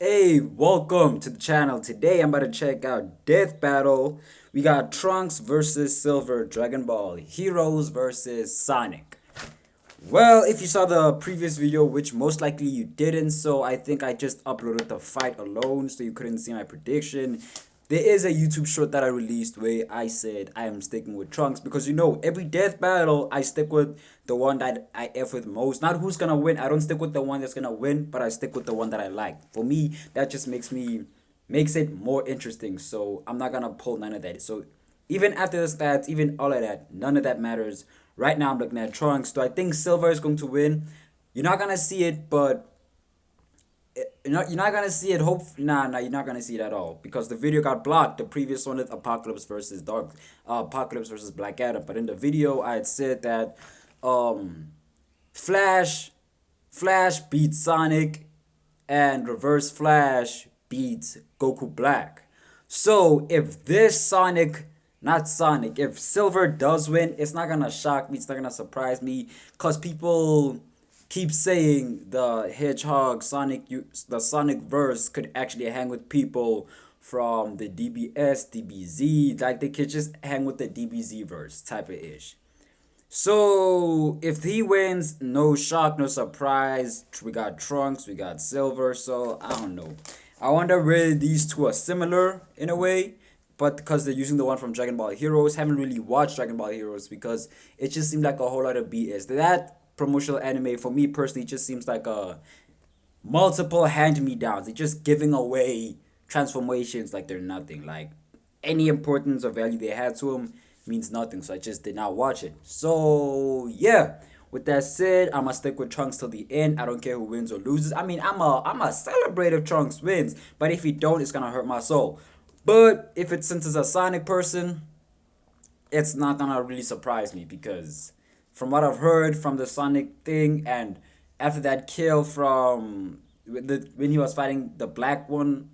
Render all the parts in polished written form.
Hey, welcome to the channel. Today I'm about to check out Death Battle. We got Trunks versus Silver, Dragon Ball Heroes versus Sonic. Well, if you saw the previous video, which most likely you didn't, so I think I just uploaded the fight alone, so you couldn't see my prediction. There is a YouTube short that I released where I said I am sticking with Trunks because every death battle I stick with the one that I F with most. Not who's gonna win. I don't stick with the one that's gonna win, but I stick with the one that I like. For me, that just makes it more interesting. So I'm not gonna pull none of that. So even after the stats, even all of that, none of that matters. Right now I'm looking at Trunks. Do I think Silver is going to win? You're not gonna see it, but you're not gonna see it. Nah, you're not gonna see it at all because the video got blocked. The previous one is Apocalypse versus Black Adam. But in the video, I had said that um, Flash, Flash beats Sonic, and Reverse Flash beats Goku Black. So if this Sonic, not Sonic, if Silver does win, it's not gonna shock me. It's not gonna surprise me, cause people keep saying the Hedgehog the Sonic verse could actually hang with people from the DBS, DBZ. Like they could just hang with the DBZ verse type of ish. So if he wins, no shock, no surprise. We got Trunks, we got Silver. So I don't know. I wonder whether these two are similar in a way, but because they're using the one from Dragon Ball Heroes, haven't really watched Dragon Ball Heroes because it just seemed like a whole lot of BS. That promotional anime for me personally just seems like a multiple hand me downs. They're just giving away transformations like they're nothing. Like any importance or value they had to them means nothing. So I just did not watch it. So yeah. With that said, I'ma stick with Trunks till the end. I don't care who wins or loses. I mean, I'm a celebrate if Trunks wins, but if he don't, it's gonna hurt my soul. But if it's since it's a Sonic person, it's not gonna really surprise me because from what I've heard from the Sonic thing and after that kill from when he was fighting the black one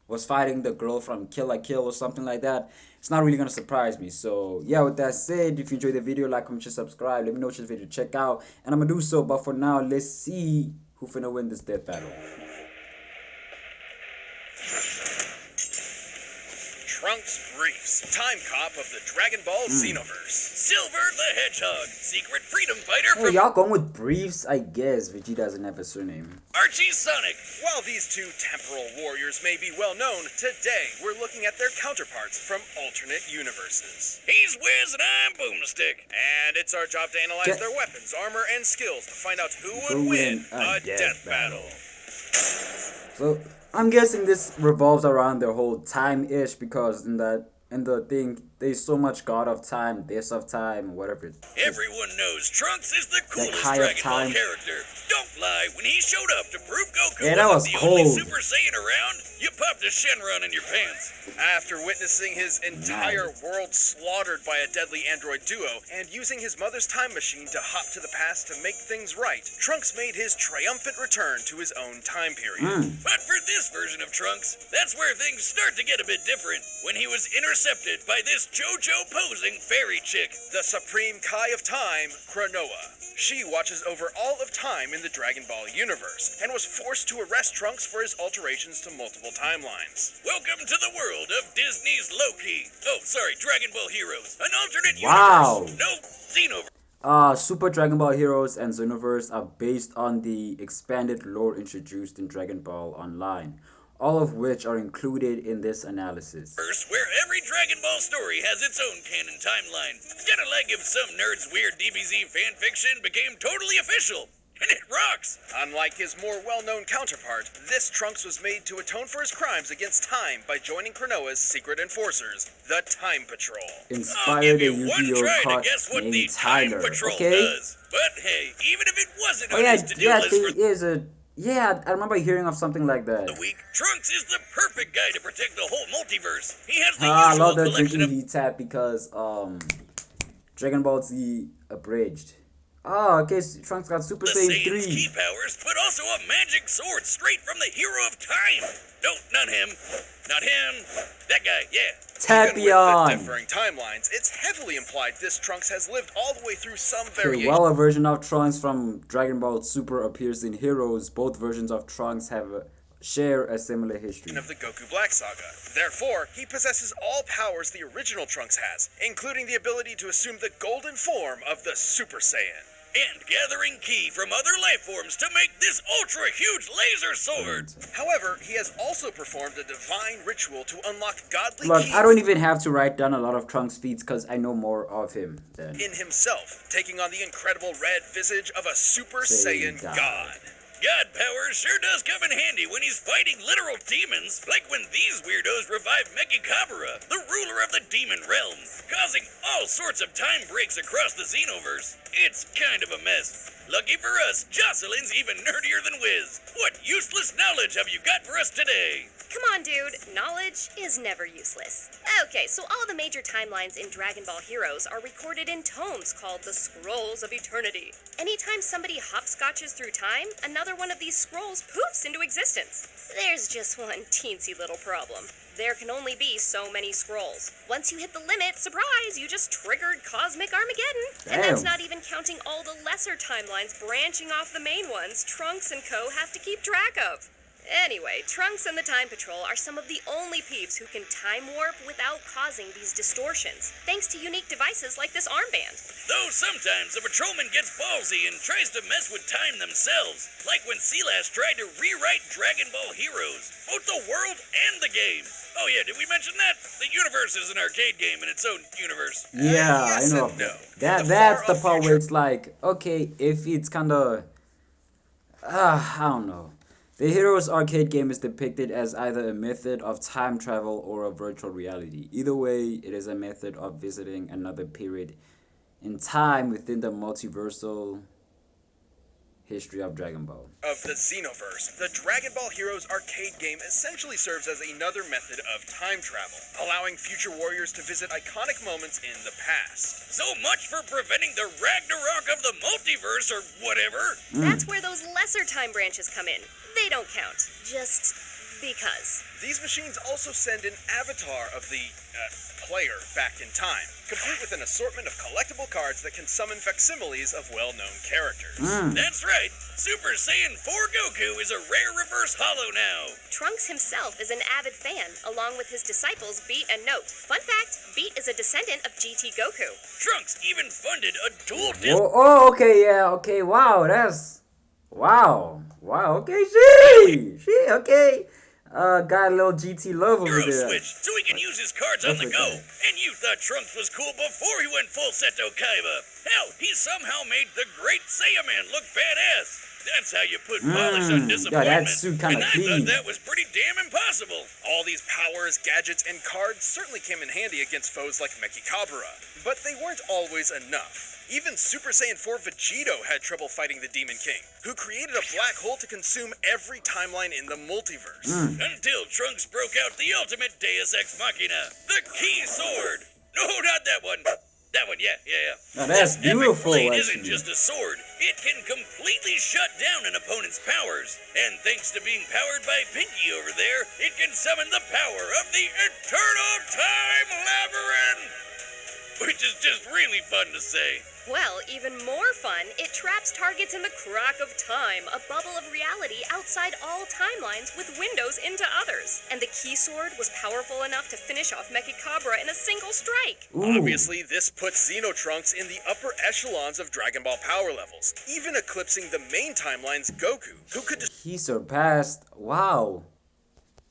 was fighting the girl from Kill la Kill or something like that, it's not really gonna surprise me. So yeah, with that said, if you enjoyed the video, like, comment, share, subscribe. Let me know which video to check out, and I'm gonna do so. But for now, let's see who finna win this death battle. Trunks Briefs, time cop of the Dragon Ball Xenoverse. Silver the Hedgehog, secret freedom fighter Hey, from y'all going with Briefs? I guess Vegeta doesn't have a surname. Archie Sonic. While these two temporal warriors may be well known, today we're looking at their counterparts from alternate universes. He's Wiz and I'm Boomstick, and it's our job to analyze their weapons, armor, and skills to find out who would win a death battle. So I'm guessing this revolves around their whole time-ish because in the thing there's so much God of Time, Death of Time, whatever. Everyone knows Trunks is the coolest High of Dragon Ball Time. character. Don't lie, when he showed up to prove Goku Yeah, that was wasn't the only cold. Super Saiyan around, you popped a Shenron in your pants. After witnessing his entire world slaughtered by a deadly android duo and using his mother's time machine to hop to the past to make things right, Trunks made his triumphant return to his own time period. But for this version of Trunks, that's where things start to get a bit different. When he was intercepted by this JoJo posing fairy chick, the Supreme Kai of Time, Cronoa. She watches over all of time in the Dragon Ball universe and was forced to arrest Trunks for his alterations to multiple timelines. Welcome to the world of Disney's Loki. Oh, sorry, Dragon Ball Heroes. An alternate universe. No Xenoverse. Super Dragon Ball Heroes and Xenoverse are based on the expanded lore introduced in Dragon Ball Online, all of which are included in this analysis. Where every Dragon Ball story has its own canon timeline. Kinda like if some nerd's weird DBZ fanfiction became totally official. And it rocks! Unlike his more well-known counterpart, this Trunks was made to atone for his crimes against time by joining Cronoa's secret enforcers, the Time Patrol. I'll Inspired give a you one Yu-Gi-Oh try to card guess what the named Time Tyler. Patrol Okay. does. But hey, even if it wasn't Oh on yeah, his to-do yeah, list there for is a I remember hearing of something like that. the week, Trunks is the perfect guy to protect the whole multiverse. He has the I usual love the collection drinking of heat tap because Dragon Ball Z abridged. Oh, okay, Trunks got Super the Saiyan Saiyan's 3. key powers, but also a magic sword straight from the hero of time. No, not him. Not him. That guy, yeah. Even with the Tapion. differing timelines, it's heavily implied this Trunks has lived all the way through some Okay, variation. while a version of Trunks from Dragon Ball Super appears in Heroes, both versions of Trunks share a similar history. Of the Goku Black Saga. Therefore, he possesses all powers the original Trunks has, including the ability to assume the golden form of the Super Saiyan. And gathering ki from other life forms to make this ultra-huge laser sword. However, he has also performed a divine ritual to unlock godly Look, ki I don't even have to write down a lot of Trunks feats because I know more of him than in himself, taking on the incredible red visage of a Super Saiyan God. God power sure does come in handy when he's fighting literal demons, like when these weirdos revive Mechikabura, the ruler of the demon realm, causing all sorts of time breaks across the Xenoverse. It's kind of a mess. Lucky for us, Jocelyn's even nerdier than Wiz. What useless knowledge have you got for us today? Come on, dude. Knowledge is never useless. Okay, so all the major timelines in Dragon Ball Heroes are recorded in tomes called the Scrolls of Eternity. Anytime somebody hopscotches through time, another one of these scrolls poofs into existence. There's just one teensy little problem. There can only be so many scrolls. Once you hit the limit, surprise, you just triggered Cosmic Armageddon. And that's not even counting all the lesser timelines branching off the main ones Trunks and co have to keep track of. Anyway, Trunks and the Time Patrol are some of the only peeps who can time warp without causing these distortions, thanks to unique devices like this armband. Though sometimes the patrolman gets ballsy and tries to mess with time themselves, like when Silas tried to rewrite Dragon Ball Heroes, both the world and the game. Oh yeah, did we mention that? The universe is an arcade game in its own universe. yeah, Yes I know. and no. That's the far-off part where future- it's like, okay, if it's kind of, I don't know. The Heroes arcade game is depicted as either a method of time travel or a virtual reality. Either way, it is a method of visiting another period in time within the multiversal history of Dragon Ball. Of the Xenoverse, the Dragon Ball Heroes arcade game essentially serves as another method of time travel, allowing future warriors to visit iconic moments in the past. So much for preventing the Ragnarok of the multiverse or whatever. That's where those lesser time branches come in. They don't count. Just because. These machines also send an avatar of the player back in time, complete with an assortment of collectible cards that can summon facsimiles of well-known characters. That's right. Super Saiyan 4 Goku is a rare reverse holo now. Trunks himself is an avid fan, along with his disciples Beat and Note. Fun fact, Beat is a descendant of GT Goku. Trunks even funded a dual disc. Oh, okay, yeah, okay, wow, wow, okay, okay. Got a little GT love over Hero there. Switch, so he can use his cards on the go. And you thought Trunks was cool before he went full Seto Kaiba. Hell, he somehow made the Great Saiyaman look badass. That's how you put polish on disappointment. Yeah, that suit kinda and I clean. thought that was pretty damn impossible. All these powers, gadgets, and cards certainly came in handy against foes like Mechikabura. But they weren't always enough. Even Super Saiyan 4 Vegito had trouble fighting the Demon King, who created a black hole to consume every timeline in the multiverse. Until Trunks broke out the ultimate Deus Ex Machina, the Key Sword. No, not that one. That one, yeah. Now that's This epic beautiful, blade isn't actually. just a sword. It can completely shut down an opponent's powers. And thanks to being powered by Pinky over there, it can summon the power of the Eternal Time Labyrinth. Which is just really fun to say. Well, even more fun, it traps targets in the crack of time, a bubble of reality outside all timelines with windows into others. And the Key Sword was powerful enough to finish off Mechikabura in a single strike. Ooh. Obviously, this puts Xenotrunks in the upper echelons of Dragon Ball power levels, even eclipsing the main timeline's Goku, who could He surpassed, wow.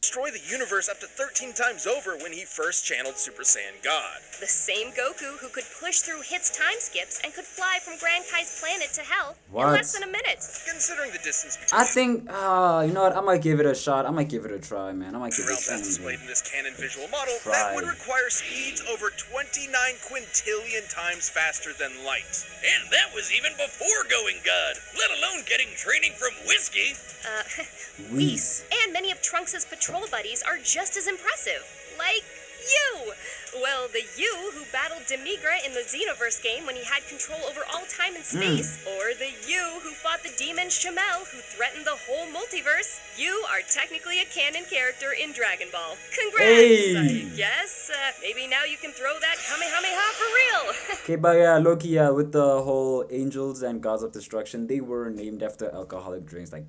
destroy the universe up to 13 times over when he first channeled Super Saiyan God. The same Goku who could push through Hit's time skips and could fly from Grand Kai's planet to Hell in What? less than a minute. Considering the distance between I think, you know what, I might give it a shot. I might give it a try, man. I might give it realms a as displayed try. in this canon visual model, Try. that would require speeds over 29 quintillion times faster than light. And that was even before going God, let alone getting training from Whiskey. Whis. And many of Trunks' patrol buddies are just as impressive. Like you! Well, the you who battled Demigra in the Xenoverse game when he had control over all time and space. Or the you who fought the demon Shamel who threatened the whole multiverse. You are technically a canon character in Dragon Ball. Congrats! Hey. I guess maybe now you can throw that Kamehameha for real. Okay, but yeah, Loki, with the whole angels and gods of destruction, they were named after alcoholic drinks. Like,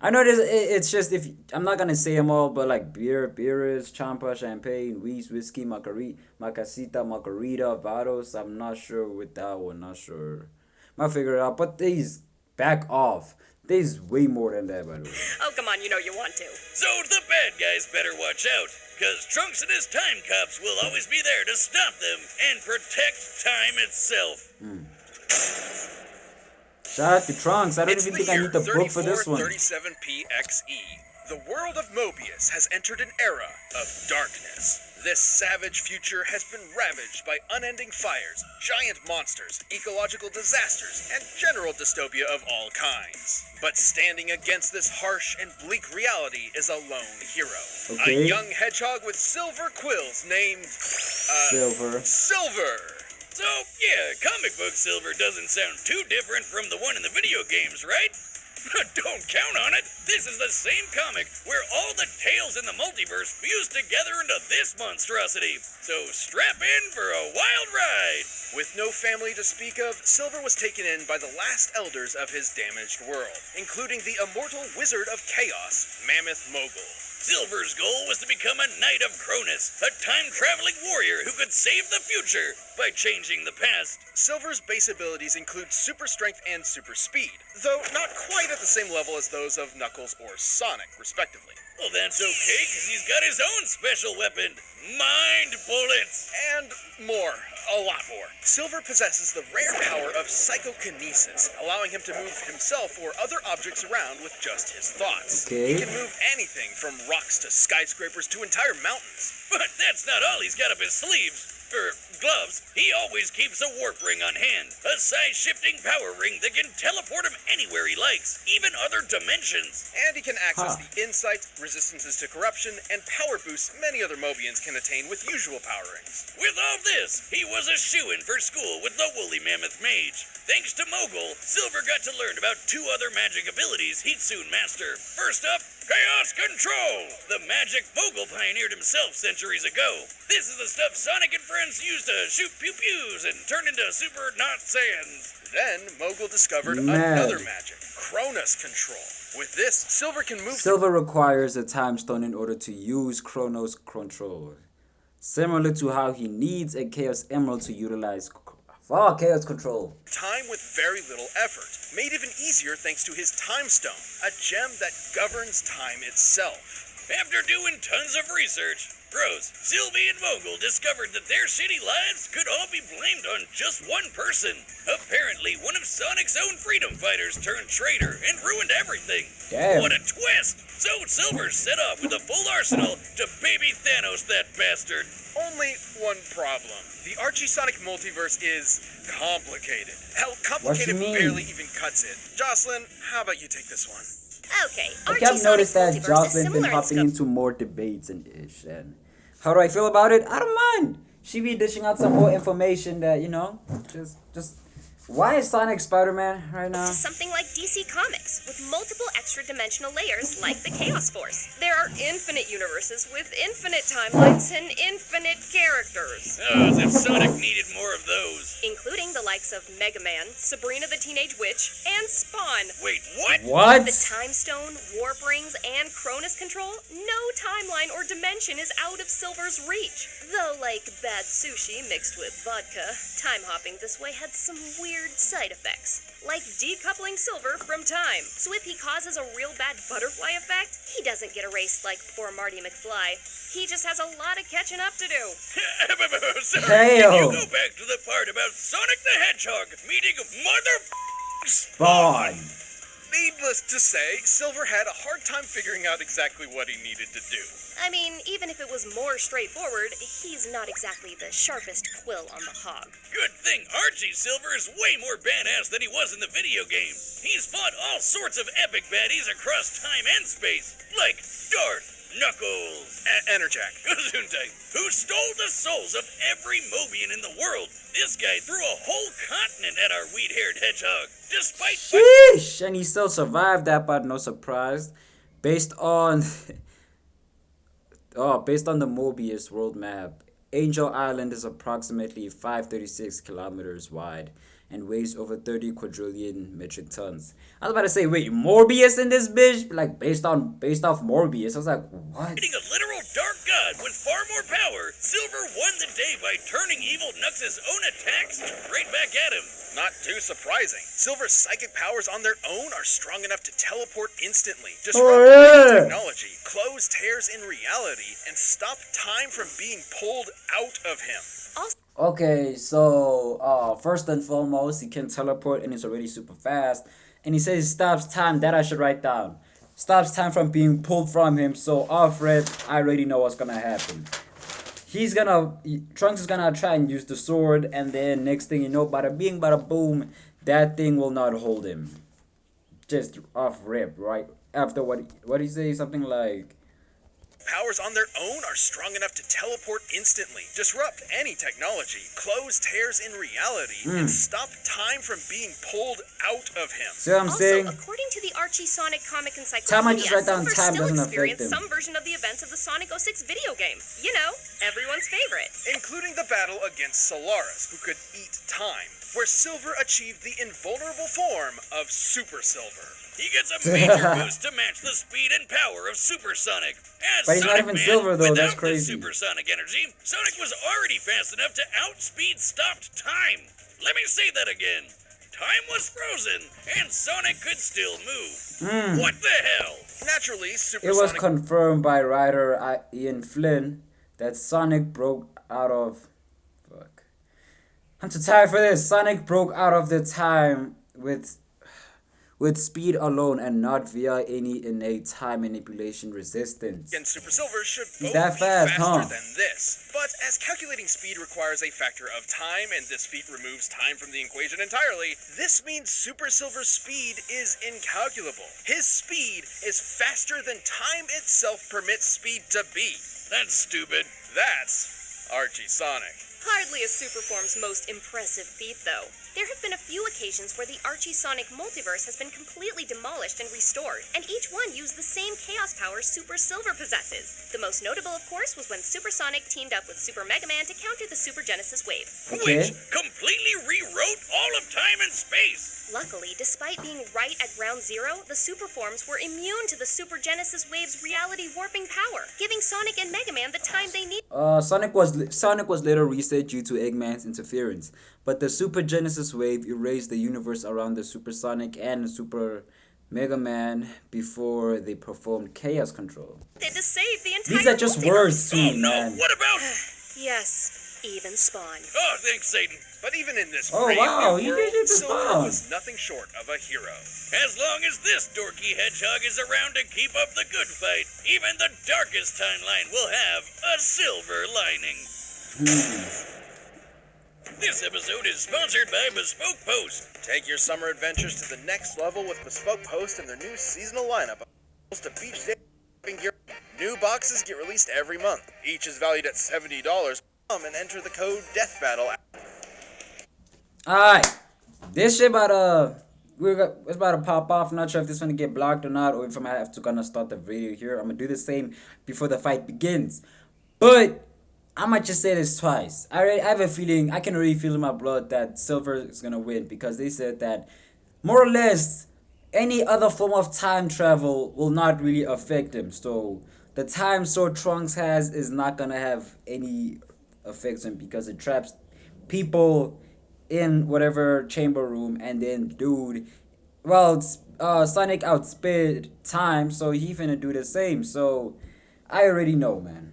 I know it's just if I'm not gonna say them all, but like beers, champa, champagne, whiskey, macasita, margarita, vados. I'm not sure with that one. Not sure. Might figure it out. But these back off. There's way more than that, by the way. Oh, come on, you know you want to. So the bad guys better watch out, because Trunks and his time cops will always be there to stop them and protect time itself. Shout out to Trunks. I don't It's even the think I year need the book for this one. 3437 PXE. The world of Mobius has entered an era of darkness. This savage future has been ravaged by unending fires, giant monsters, ecological disasters, and general dystopia of all kinds. But standing against this harsh and bleak reality is a lone hero. Okay. A young hedgehog with silver quills named... Silver. Silver! So, yeah, comic book Silver doesn't sound too different from the one in the video games, right? Don't count on it. This is the same comic where all the tales in the multiverse fuse together into this monstrosity. So strap in for a wild ride. With no family to speak of, Silver was taken in by the last elders of his damaged world, including the immortal Wizard of Chaos, Mammoth Mogul. Silver's goal was to become a Knight of Cronus, a time-traveling warrior who could save the future by changing the past. Silver's base abilities include super strength and super speed, though not quite at the same level as those of Knuckles or Sonic, respectively. Well, that's okay, because he's got his own special weapon, Mind Bullets. And more, a lot more. Silver possesses the rare power of psychokinesis, allowing him to move himself or other objects around with just his thoughts. Okay. He can move anything from rocks to skyscrapers to entire mountains. But that's not all he's got up his sleeves. Gloves. He always keeps a warp ring on hand. A size-shifting power ring that can teleport him anywhere he likes, even other dimensions. And he can access the insight, resistances to corruption, and power boosts many other Mobians can attain with usual power rings. With all this, he was a shoo-in for school with the Woolly Mammoth Mage. Thanks to Mogul, Silver got to learn about two other magic abilities he'd soon master. First up, Chaos Control! The magic Mogul pioneered himself centuries ago. This is the stuff Sonic and friends used to shoot pew-pews and turn into super not Saiyans. Then, Mogul discovered Mad. another magic, Cronus Control. With this, Silver can move... Silver requires a time stone in order to use Chronos Control, similar to how he needs a Chaos Emerald to utilize Chaos Control. time with very little effort, made even easier thanks to his Time Stone, a gem that governs time itself. After doing tons of research, Rose, Sylvie, and Mogul discovered that their shitty lives could all be blamed on just one person. Apparently, one of Sonic's own freedom fighters turned traitor and ruined everything. Damn. What a twist! So Silver set off with a full arsenal to baby Thanos that bastard. Only one problem. The Archie Sonic multiverse is complicated. Hell, complicated mean? barely even cuts it. Jocelyn, how about you take this one? Okay, Okay, Archie I've noticed that Sonic's multiverse is Jocelyn been similar in hopping scope. into more debates and ish. And how do I feel about it? I don't mind. She be dishing out some more information that, just why is Sonic Spider-Man right now? To something like DC Comics, with multiple extra-dimensional layers like the Chaos Force. There are infinite universes with infinite timelines and infinite characters, As if Sonic needed more of those. including the likes of Mega Man, Sabrina the Teenage Witch, and Spawn. Wait, what? What? The Time Stone, Warp Rings, and Cronus Control, no timeline or dimension is out of Silver's reach. Though, like bad sushi mixed with vodka, time hopping this way had some weird side effects, like decoupling Silver from time. So if he causes a real bad butterfly effect, he doesn't get erased like poor Marty McFly. He just has a lot of catching up to do. Sorry, can Heyo. you go back to the part about Sonic the Hedgehog meeting Mother Spawn. Needless to say, Silver had a hard time figuring out exactly what he needed to do. I mean, even if it was more straightforward, he's not exactly the sharpest quill on the hog. Good thing Archie Silver is way more badass than he was in the video game. He's fought all sorts of epic baddies across time and space, like Darth, Knuckles, Enerjack. Gesundheit, who stole the souls of every Mobian in the world. This guy threw a whole continent at our weed-haired hedgehog, despite... Sheesh. And he still survived that, but no surprise. Based on based on the Mobius world map, Angel Island is approximately 536 kilometers wide and weighs over 30 quadrillion metric tons. I was about to say, wait, Morbius in this bitch? Like based off Morbius. I was like, what? Fighting a literal dark god with far more power, Silver won the day by turning evil Nux's own attacks right back at him. Not too surprising. Silver's psychic powers on their own are strong enough to teleport instantly, disrupt technology, close tears in reality, and stop time from being pulled out of him. Okay, so first and foremost, he can teleport and he's already super fast. And he says he stops time. That I should write down. Stops time from being pulled from him. So off rip, I already know what's gonna happen. Trunks is gonna try and use the sword, and then next thing you know, bada bing, bada boom, that thing will not hold him. Just off rip, right? After what he say? Something like, Powers on their own are strong enough to teleport instantly, disrupt any technology, close tears in reality, and stop time from being pulled out of him. see what I'm saying? According to the Archie Sonic comic encyclopedia, Time I just write down Silver time still doesn't affect experienced him. some version of the events of the Sonic 06 video game. You know, everyone's favorite. Including the battle against Solaris, who could eat time, where Silver achieved the invulnerable form of Super Silver. He gets a major boost to match the speed and power of Supersonic. As But he's not Sonic even Man, Silver, though. That's without the crazy. supersonic energy, Sonic was already fast enough to outspeed stopped time. Let me say that again. Time was frozen, and Sonic could still move. What the hell? Naturally, It was Supersonic confirmed by writer Ian Flynn that Sonic broke out of. Fuck. I'm too tired for this. Sonic broke out of the time with speed alone and not via any innate time manipulation resistance. and Super Silver should both that be fast, faster huh? than this. But as calculating speed requires a factor of time, and this feat removes time from the equation entirely, this means Super Silver's speed is incalculable. His speed is faster than time itself permits speed to be. That's stupid. That's Archie Sonic. Hardly a Superform's most impressive feat, though. There have been a few occasions where the Archie Sonic multiverse has been completely demolished and restored, and each one used the same chaos power Super Silver possesses. The most notable, of course, was when Super Sonic teamed up with Super Mega Man to counter the Super Genesis wave. Okay. Which completely rewrote all of time and space. Luckily, despite being right at ground zero, the Superforms were immune to the Super Genesis wave's reality warping power, giving Sonic and Mega Man the time they needed. Sonic was later reset due to Eggman's interference, but the Super Genesis wave erased the universe around the Super Sonic and Super Mega Man before they performed Chaos Control. To save the entire These are just multiverse. words to Oh me, no, man. what about... Yes, even Spawn. Oh, thanks, Satan. But even in this Oh, brave wow, new he world, did it to Silver Spawn. was nothing short of a hero. As long as this dorky hedgehog is around to keep up the good fight, even the darkest timeline will have a silver lining. This episode is sponsored by Bespoke Post. Take your summer adventures to the next level with Bespoke Post and their new seasonal lineup of to beach day shopping gear. New boxes get released every month. Each is valued at $70. Come and enter the code DEATHBATTLE. Alright, this shit it's about to pop off. I'm not sure if this is gonna get blocked or not, or if I'm gonna start the video here. I'm gonna do the same before the fight begins. But I might just say this twice. I have a feeling, I can already feel in my blood that Silver is gonna win, because they said that more or less any other form of time travel will not really affect him. So the time sword Trunks has is not gonna have any effects on him, because it traps people in whatever chamber room, and then Sonic outsped time, so he finna do the same. So I already know, man.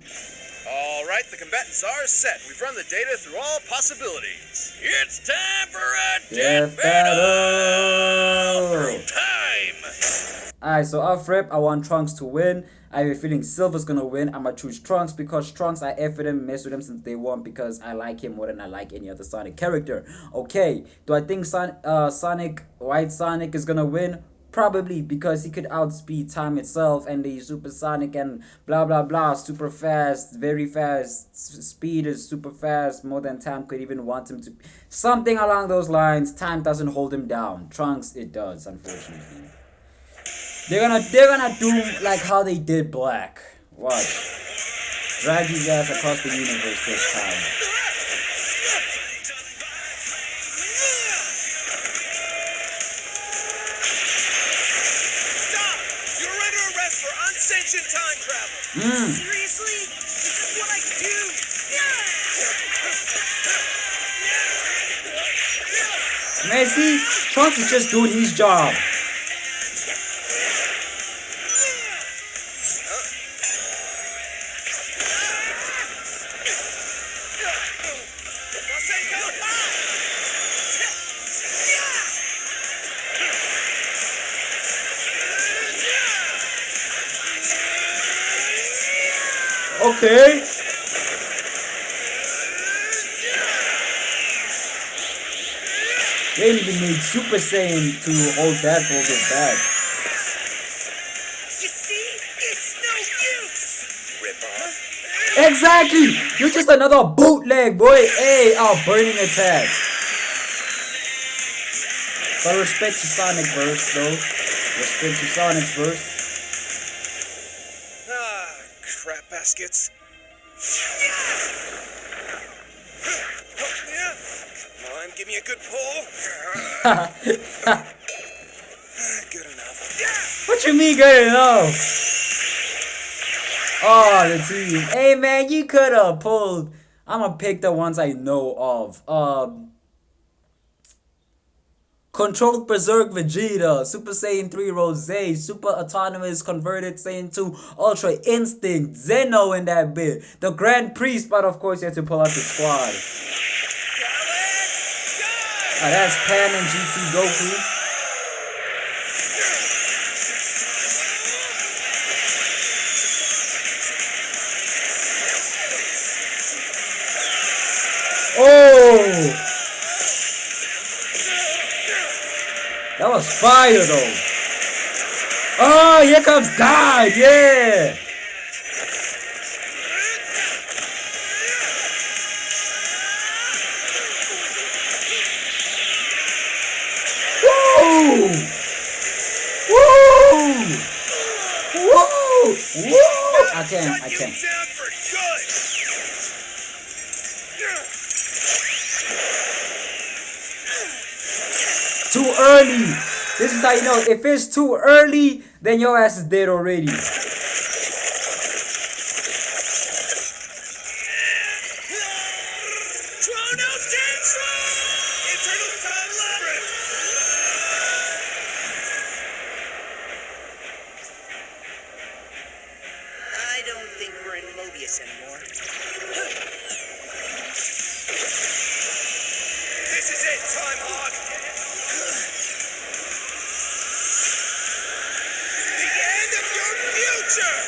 Alright, the combatants are set. We've run the data through all possibilities. It's time for a Death death battle battle! through time. Alright, so off rip, I want Trunks to win. I have a feeling Silver's gonna win. I'm gonna choose Trunks because Trunks, I F with him, mess with him since day one, because I like him more than I like any other Sonic character. Okay, do I think White Sonic is gonna win? Probably, because he could outspeed time itself, and the Super Sonic and blah blah blah, super fast, very fast, speed is super fast, more than time could even want him to. Something along those lines. Time doesn't hold him down. Trunks, it does, unfortunately. They're gonna do like how they did Black. Watch. Drag his ass across the universe this time. Seriously? This is what I do! Man, see, Trunks is just doing his job. Okay. They didn't even need Super Saiyan to hold that bullet back. You see? It's no use! Rip off. Exactly! You're just another bootleg, boy. Hey, burning attack. But respect to Sonic Burst, though. Respect to Sonic Burst. Ah, crap baskets. Come on, give me a good pull. Good enough. What you mean good enough? Oh, the team. Hey, man, you could have pulled. I'm gonna pick the ones I know of. Controlled Berserk Vegeta, Super Saiyan 3 Rose, Super Autonomous Converted Saiyan 2 Ultra Instinct, Zeno in that bit, the Grand Priest, but of course you have to pull out the squad. That's Pan and GT Goku. Oh! That was fire though. Oh, here comes God, yeah. Woo! Woo! Woo! Woo! I can't. Too early. This is how you know. If it's too early, then your ass is dead already. I don't think we're in Mobius anymore. This is it, Time Hog! The end of your future!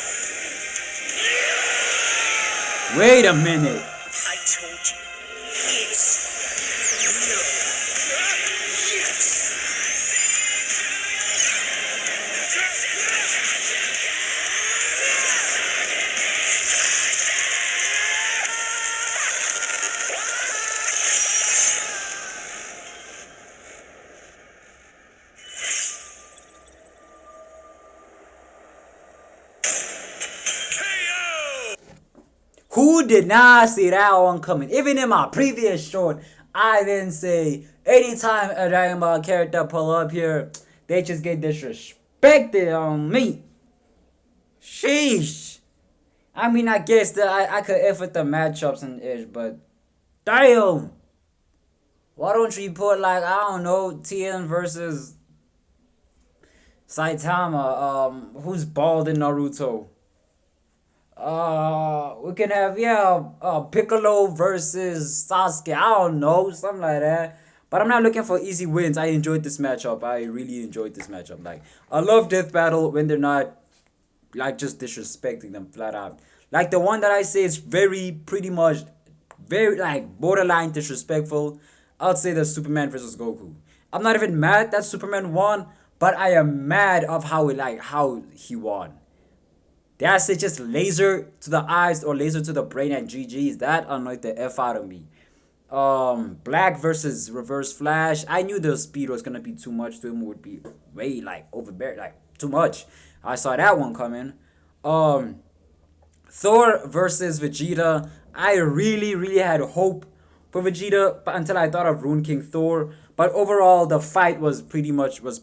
Wait a minute. I told you. It's no. Yes! Who did not see that one coming? Even in my previous short, I didn't say anytime a Dragon Ball character pull up here, they just get disrespected on me. Sheesh. I mean, I guess that I could F with the matchups and ish, but damn. Why don't you put like, I don't know, TN versus Saitama, who's bald in Naruto? We can have Piccolo versus Sasuke. I don't know, something like that. But I'm not looking for easy wins. I enjoyed this matchup. I really enjoyed this matchup. Like, I love Death Battle when they're not like just disrespecting them flat out. Like the one that I say is pretty much like borderline disrespectful. I'd say the Superman versus Goku. I'm not even mad that Superman won, but I am mad of how he won. That's it, just laser to the eyes or laser to the brain and GG's. That annoyed the F out of me. Black versus Reverse Flash. I knew the speed was gonna be too much to him. Would be way like overbearing, like too much. I saw that one coming. Thor versus Vegeta. I really had hope for Vegeta, but until I thought of Rune King Thor. But overall, the fight was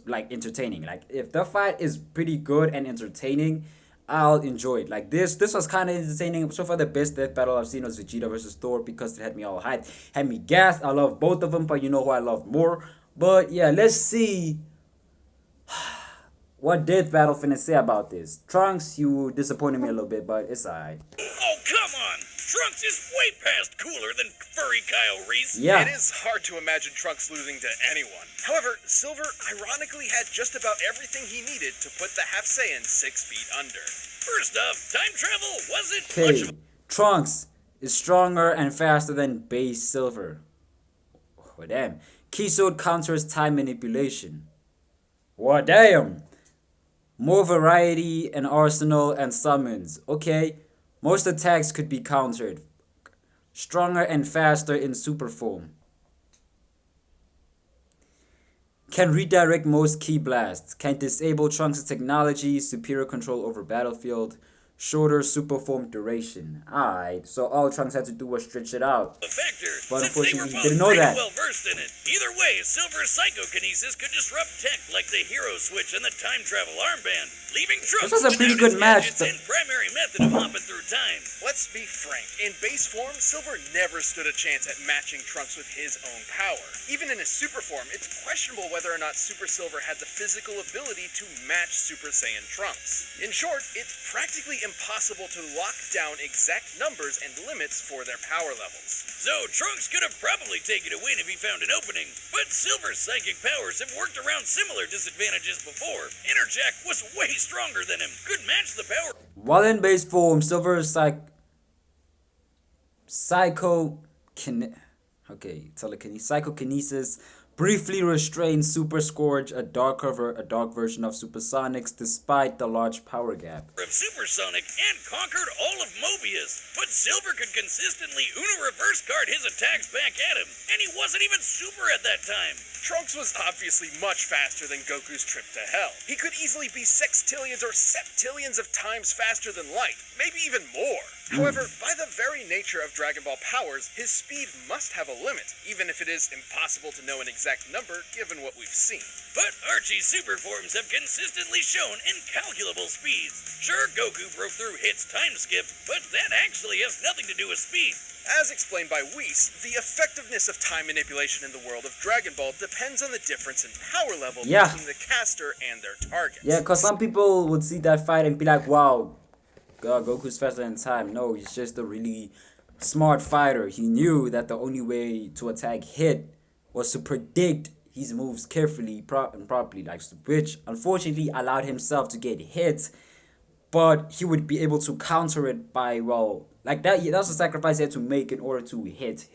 like entertaining. Like if the fight is pretty good and entertaining, I'll enjoy it. Like this was kind of entertaining. So far, the best death battle I've seen was Vegeta versus Thor because it had me all hyped, had me gassed. I love both of them, but you know who I love more. But yeah, let's see what death battle finna say about this. Trunks, you disappointed me a little bit, but it's alright. Oh, come on! Trunks is way past cooler than furry Kyle Reese. Yeah. It is hard to imagine Trunks losing to anyone. However, Silver ironically had just about everything he needed to put the Half Saiyan 6 feet under. First off, time travel wasn't much Okay, of Trunks is stronger and faster than base Silver. Oh damn. Keysword counters time manipulation. Well, damn. More variety and arsenal and summons. Okay, most attacks could be countered. Stronger and faster in super form. Can redirect most key blasts. Can disable Trunks' technology. Superior control over battlefield. Shorter super form duration. Alright, so all Trunks had to do was stretch it out. a factor, But since they were unfortunately, he both didn't know pretty that. well versed in it. Either way, Silver's psychokinesis could disrupt tech like the hero switch and the time travel armband, leaving Trunks was a pretty without good his match, gadgets and primary method of hopping through time. Let's be frank, in base form, Silver never stood a chance at matching Trunks with his own power. Even in his super form, it's questionable whether or not Super Silver had the physical ability to match Super Saiyan Trunks. In short, it's practically impossible to lock down exact numbers and limits for their power levels. So Trunks could have probably taken a win if he found an opening, but Silver's psychic powers have worked around similar disadvantages before. Interjack was way stronger than him, could match the power. While in base form, Silver is psychokinesis briefly restrained Super Scourge, a dark version of Supersonics, despite the large power gap. Of Supersonic and conquered all of Mobius, but Silver could consistently Uno reverse guard his attacks back at him, and he wasn't even super at that time. Trunks was obviously much faster than Goku's trip to hell. He could easily be sextillions or septillions of times faster than light, maybe even more. However, by the very nature of Dragon Ball powers, his speed must have a limit, even if it is impossible to know an exact number given what we've seen. But Archie's super forms have consistently shown incalculable speeds. Sure, Goku broke through Hit's time skip, but that actually has nothing to do with speed. As explained by Whis, the effectiveness of time manipulation in the world of Dragon Ball depends on the difference in power level Yeah. between the caster and their targets. Yeah, because some people would see that fight and be like, wow, God, Goku's faster than time. No, he's just a really smart fighter. He knew that the only way to attack Hit was to predict his moves carefully and properly, like which unfortunately allowed himself to get hit, but he would be able to counter it by, well, like that. That's a sacrifice he had to make in order to hit.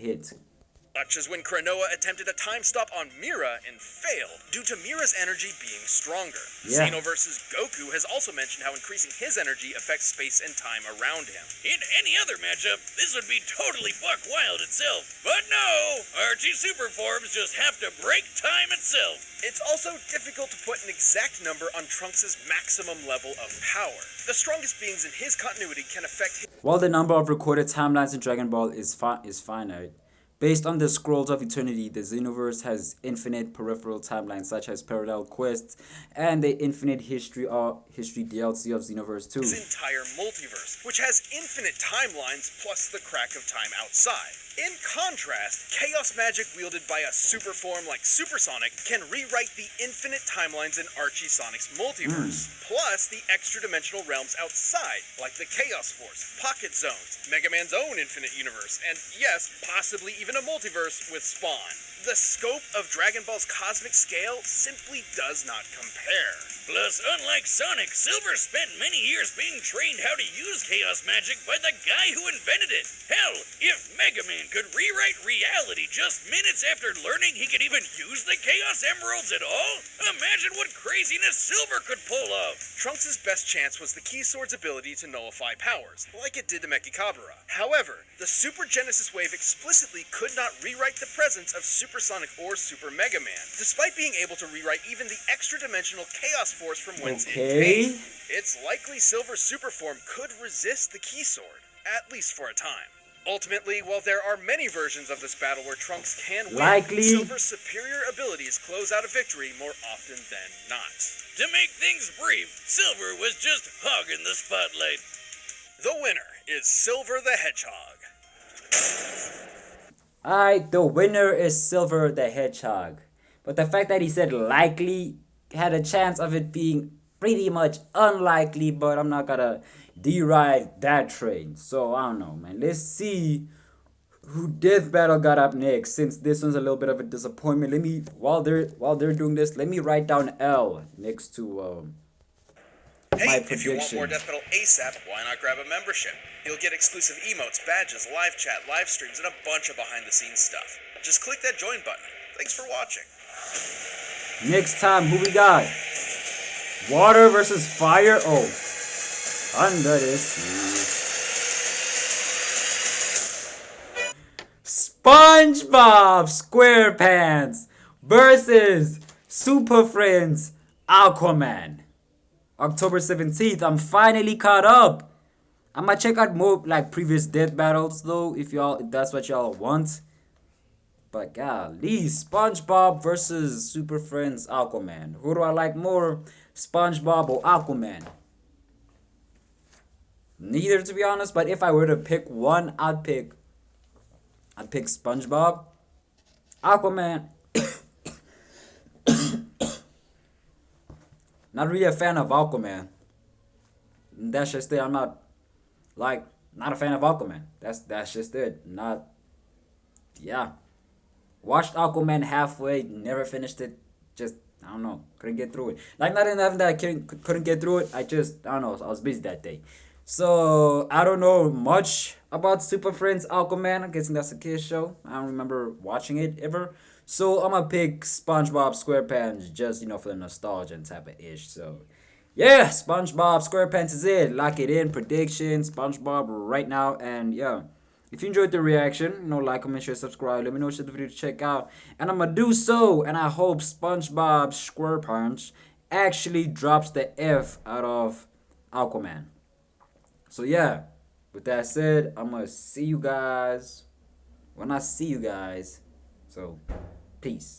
Such as when Kranoa attempted a time stop on Mira and failed, due to Mira's energy being stronger. Yeah. Xeno versus Goku has also mentioned how increasing his energy affects space and time around him. In any other matchup, this would be totally buck wild itself. But no, Archie's super forms just have to break time itself. It's also difficult to put an exact number on Trunks' maximum level of power. The strongest beings in his continuity can affect his While the number of recorded timelines in Dragon Ball is finite, based on the Scrolls of Eternity, the Xenoverse has infinite peripheral timelines such as Parallel Quests and the Infinite History DLC of Xenoverse 2. entire multiverse, which has infinite timelines plus the crack of time outside. In contrast, chaos magic wielded by a super form like Supersonic can rewrite the infinite timelines in Archie Sonic's multiverse, plus the extra-dimensional realms outside, like the Chaos Force, Pocket Zones, Mega Man's own infinite universe, and yes, possibly even a multiverse with Spawn. The scope of Dragon Ball's cosmic scale simply does not compare. Plus, unlike Sonic, Silver spent many years being trained how to use chaos magic by the guy who invented it. Hell, if Mega Man could rewrite reality just minutes after learning he could even use the Chaos Emeralds at all, imagine what craziness Silver could pull off. Trunks' best chance was the Key Sword's ability to nullify powers, like it did to Mechikabura. However, the Super Genesis Wave explicitly could not rewrite the presence of Supersonic or Super Mega Man, despite being able to rewrite even the extra-dimensional Chaos Force from whence it Okay. came. It's likely Silver's super form could resist the Key Sword, at least for a time. Ultimately, while there are many versions of this battle where Trunks can win, Likely. Silver's superior abilities close out a victory more often than not. To make things brief, Silver was just hogging the spotlight. The winner is Silver the Hedgehog. Alright, the winner is Silver the Hedgehog. But the fact that he said likely had a chance of it being pretty much unlikely, but I'm not gonna deride that train. So I don't know, man. Let's see who Death Battle got up next. Since this one's a little bit of a disappointment, let me while they're doing this, let me write down L next to my Hey, if you want prediction. more Death Battle ASAP, why not grab a membership? You'll get exclusive emotes, badges, live chat, live streams, and a bunch of behind-the-scenes stuff. Just click that join button. Thanks for watching. Next time, who we got? Water versus fire. Oh, under the sea. SpongeBob SquarePants versus Super Friends Aquaman. October 17th. I'm finally caught up. I'm gonna check out more like previous death battles though, if that's what y'all want. But golly, SpongeBob versus Super Friends Aquaman. Who do I like more, SpongeBob or Aquaman? Neither, to be honest. But if I were to pick one, I'd pick SpongeBob. Aquaman. Not really a fan of Aquaman. That's just it. I'm not a fan of Aquaman. That's just it. Not, yeah. Watched Aquaman halfway, never finished it. Just, I don't know, couldn't get through it. Like, not even that I couldn't get through it. I don't know, I was busy that day. So, I don't know much about Super Friends Aquaman. I'm guessing that's a kid's show. I don't remember watching it ever. So, I'm gonna pick SpongeBob SquarePants just, for the nostalgia and type of ish. So, yeah, SpongeBob SquarePants is it. Lock it in, prediction, SpongeBob right now. And yeah. If you enjoyed the reaction, like, comment, share, subscribe. Let me know which other video to check out. And I'm going to do so. And I hope SpongeBob SquarePants actually drops the F out of Aquaman. So, yeah. With that said, I'm going to see you guys when I see you guys. So, peace.